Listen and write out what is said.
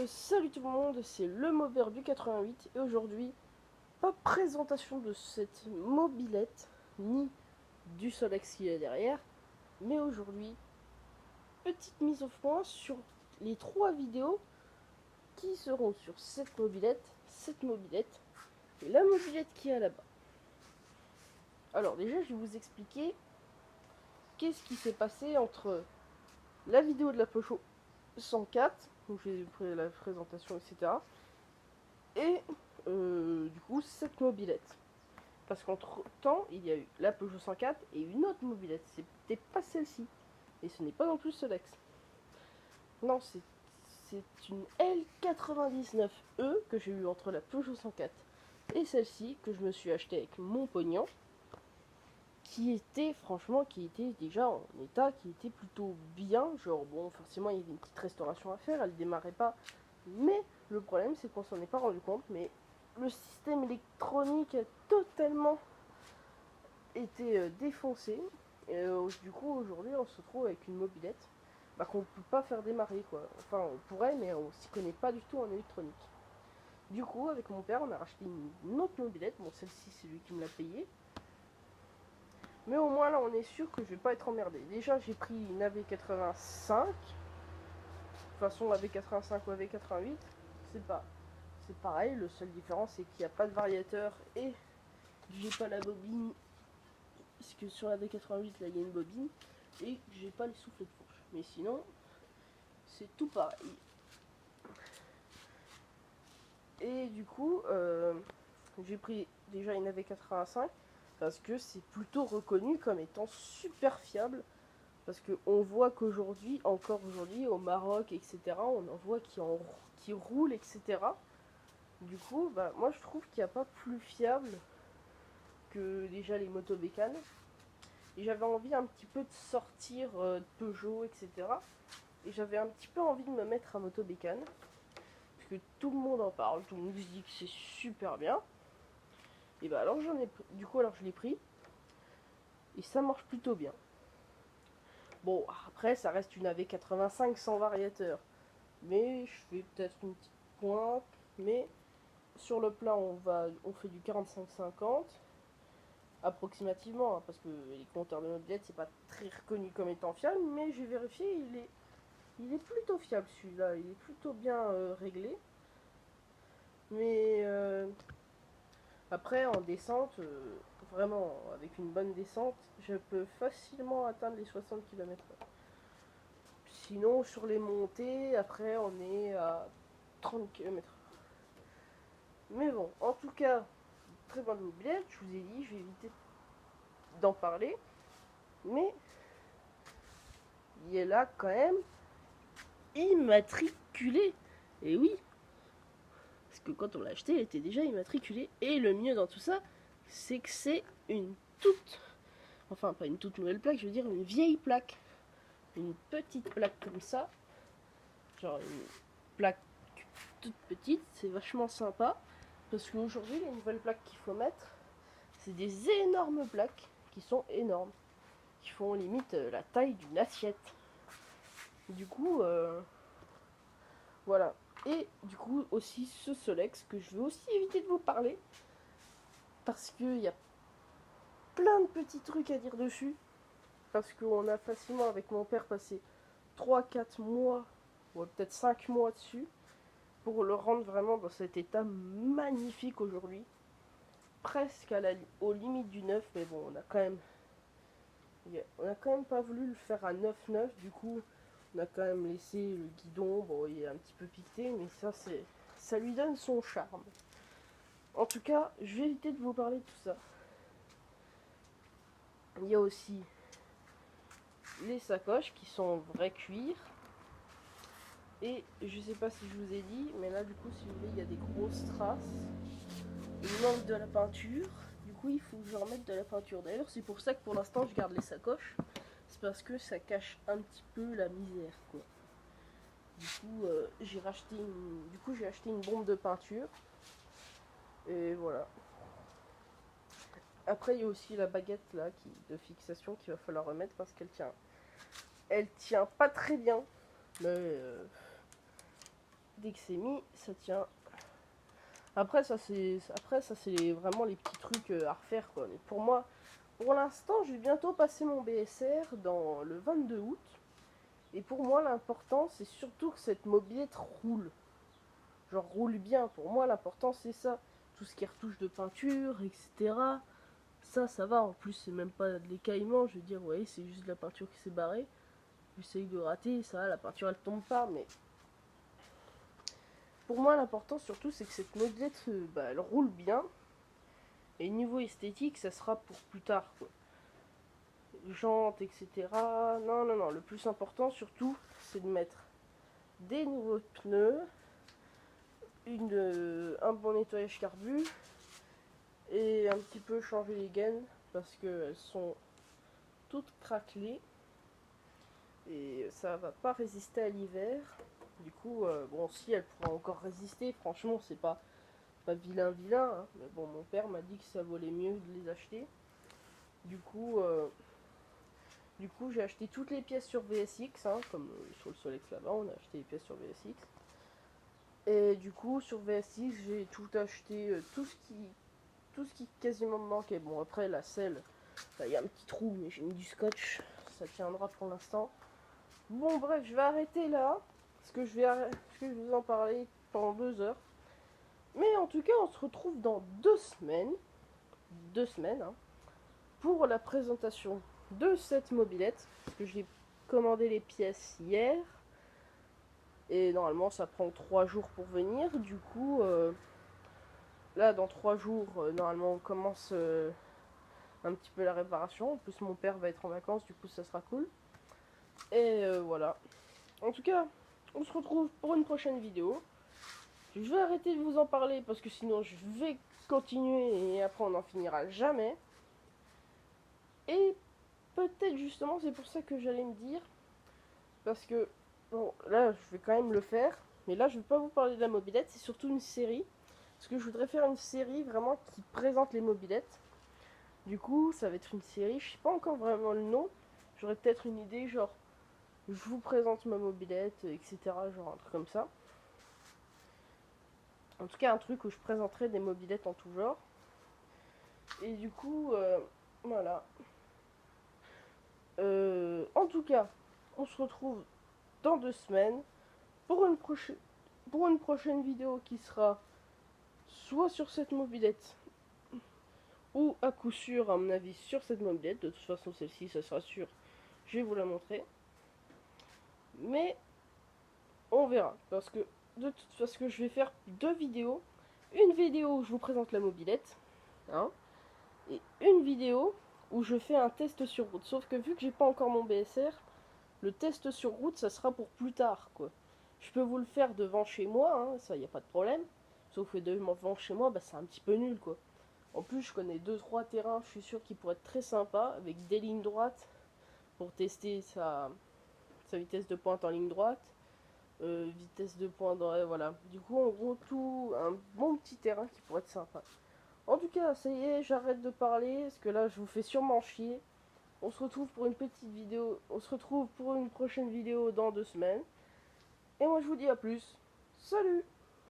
Salut tout le monde, c'est le Mauvert du 88 et aujourd'hui, pas présentation de cette mobilette ni du Solex qui est derrière, mais aujourd'hui, petite mise au point sur les 3 vidéos qui seront sur cette mobilette et la mobilette qui est là-bas. Alors déjà, je vais vous expliquer qu'est-ce qui s'est passé entre la vidéo de la Peugeot 104, où j'ai pris la présentation, etc. Et du coup, cette mobilette. Parce qu'entre temps, il y a eu la Peugeot 104 et une autre mobilette. C'était pas celle-ci. Et ce n'est pas non plus Solex. Non, c'est une L99E que j'ai eu entre la Peugeot 104 et celle-ci que je me suis acheté avec mon pognon. Qui était déjà en état, qui était plutôt bien. Genre, bon, forcément, il y avait une petite restauration à faire, elle démarrait pas. Mais le problème, c'est qu'on s'en est pas rendu compte. Mais le système électronique a totalement été défoncé. Et du coup, aujourd'hui, on se retrouve avec une mobilette qu'on peut pas faire démarrer, quoi. Enfin, on pourrait, mais on s'y connaît pas du tout en électronique. Du coup, avec mon père, on a racheté une autre mobilette. Bon, celle-ci, c'est lui qui me l'a payée. Mais au moins là on est sûr que je vais pas être emmerdé. Déjà j'ai pris une AV85. De toute façon AV85 ou AV88, c'est pareil. Le seul différence c'est qu'il n'y a pas de variateur et j'ai pas la bobine. Parce que sur la AV88 là il y a une bobine et j'ai pas les soufflets de fourche. Mais sinon c'est tout pareil. Et du coup j'ai pris déjà une AV85. Parce que c'est plutôt reconnu comme étant super fiable. Parce qu'on voit qu'aujourd'hui, encore aujourd'hui, au Maroc, etc., on en voit qui roulent, etc. Du coup, moi je trouve qu'il n'y a pas plus fiable que déjà les motos bécanes. Et j'avais envie un petit peu de sortir de Peugeot, etc. Et j'avais un petit peu envie de me mettre à moto bécane. Parce que tout le monde en parle, tout le monde dit que c'est super bien. Et alors j'en ai du coup alors je l'ai pris. Et ça marche plutôt bien. Bon, après, ça reste une AV85 sans variateur. Mais je fais peut-être une petite pointe. Mais sur le plat, on fait du 45-50. Approximativement, hein, parce que les compteurs de mobilette, c'est pas très reconnu comme étant fiable. Mais j'ai vérifié, il est plutôt fiable celui-là. Il est plutôt bien réglé. Mais après, en descente, vraiment, avec une bonne descente, je peux facilement atteindre les 60 km/h. Sinon, sur les montées, après, on est à 30 km/h. Mais bon, en tout cas, très bonne mobilette. Je vous ai dit, je vais éviter d'en parler. Mais il est là quand même immatriculé. Et oui, parce que quand on l'a acheté, elle était déjà immatriculée. Et le mieux dans tout ça, c'est que c'est une toute... Enfin, pas une toute nouvelle plaque, je veux dire une vieille plaque. Une petite plaque comme ça. Genre une plaque toute petite, c'est vachement sympa. Parce qu'aujourd'hui, les nouvelles plaques qu'il faut mettre, c'est des énormes plaques qui sont énormes. Qui font limite la taille d'une assiette. Du coup, voilà. Et du coup, aussi ce Solex que je vais aussi éviter de vous parler. Parce qu'il y a plein de petits trucs à dire dessus. Parce qu'on a facilement, avec mon père, passé 3-4 mois, ou peut-être 5 mois dessus. Pour le rendre vraiment dans cet état magnifique aujourd'hui. Presque aux limites du neuf, mais bon, on a quand même pas voulu le faire à 9-9, du coup on a quand même laissé le guidon, bon il est un petit peu piqué, mais ça lui donne son charme. En tout cas, je vais éviter de vous parler de tout ça. Il y a aussi les sacoches qui sont en vrai cuir. Et je sais pas si je vous ai dit, mais là du coup si vous voulez il y a des grosses traces. Il manque de la peinture. Du coup il faut que je remette de la peinture. D'ailleurs c'est pour ça que pour l'instant je garde les sacoches. C'est parce que ça cache un petit peu la misère quoi. Du coup j'ai acheté une bombe de peinture. Et voilà. Après il y a aussi la baguette là de fixation qu'il va falloir remettre parce qu'elle tient. Elle tient pas très bien. Mais dès que c'est mis, ça tient. Après ça c'est vraiment les petits trucs à refaire quoi. Mais pour moi, pour l'instant, je vais bientôt passer mon BSR dans le 22 août. Et pour moi, l'important, c'est surtout que cette mobilette roule. Genre roule bien. Pour moi, l'important, c'est ça. Tout ce qui est retouche de peinture, etc. Ça va. En plus, c'est même pas de l'écaillement. Je veux dire, ouais, c'est juste la peinture qui s'est barrée. J'essaye de rater, ça, la peinture, elle tombe pas. Mais pour moi, l'important, surtout, c'est que cette mobilette, elle roule bien. Et niveau esthétique, ça sera pour plus tard, quoi. Jantes, etc. Non, non, non. Le plus important, surtout, c'est de mettre des nouveaux pneus, un bon nettoyage carbu et un petit peu changer les gaines parce qu'elles sont toutes craquelées et ça va pas résister à l'hiver. Du coup, bon, si elle pourra encore résister, franchement, c'est pas vilain, hein. Mais bon, mon père m'a dit que ça valait mieux de les acheter. Du coup, j'ai acheté toutes les pièces sur VSX, hein, comme sur le Solex là-bas, on a acheté les pièces sur VSX. Et du coup, sur VSX, j'ai tout acheté, tout ce qui quasiment me manquait. Bon, après, la selle, il y a un petit trou, mais j'ai mis du scotch, ça tiendra pour l'instant. Bon, bref, je vais arrêter là, parce que je vais vous en parler pendant 2 heures. Mais en tout cas, on se retrouve dans 2 semaines, hein, pour la présentation de cette mobilette, parce que j'ai commandé les pièces hier. Et normalement, ça prend 3 jours pour venir. Du coup, là, dans 3 jours, normalement, on commence un petit peu la réparation. En plus, mon père va être en vacances, du coup, ça sera cool. Et voilà. En tout cas, on se retrouve pour une prochaine vidéo. Je vais arrêter de vous en parler parce que sinon, je vais continuer et après, on n'en finira jamais. Et peut-être justement, c'est pour ça que j'allais me dire. Parce que, bon, là, je vais quand même le faire. Mais là, je ne vais pas vous parler de la mobilette, c'est surtout une série. Parce que je voudrais faire une série vraiment qui présente les mobilettes. Du coup, ça va être une série, je sais pas encore vraiment le nom. J'aurais peut-être une idée, genre, je vous présente ma mobilette, etc. Genre un truc comme ça. En tout cas, un truc où je présenterai des mobilettes en tout genre. Et du coup, voilà. En tout cas, on se retrouve dans 2 semaines pour une prochaine vidéo qui sera soit sur cette mobilette ou à coup sûr, à mon avis, sur cette mobilette. De toute façon, celle-ci, ça sera sûr. Je vais vous la montrer. Mais on verra. Parce que de toute façon, je vais faire 2 vidéos. Une vidéo où je vous présente la mobilette. Hein, et une vidéo où je fais un test sur route. Sauf que vu que j'ai pas encore mon BSR, le test sur route, ça sera pour plus tard, quoi. Je peux vous le faire devant chez moi, hein, ça y a pas de problème. Sauf que devant chez moi, c'est un petit peu nul, quoi. En plus, je connais 2-3 terrains, je suis sûr qu'ils pourraient être très sympas, avec des lignes droites, pour tester sa vitesse de pointe en ligne droite, vitesse de pointe, voilà. Du coup, en gros, tout un bon petit terrain qui pourrait être sympa. En tout cas, ça y est, j'arrête de parler, parce que là, je vous fais sûrement chier. On se retrouve pour une petite vidéo, on se retrouve pour une prochaine vidéo dans 2 semaines. Et moi, je vous dis à plus. Salut!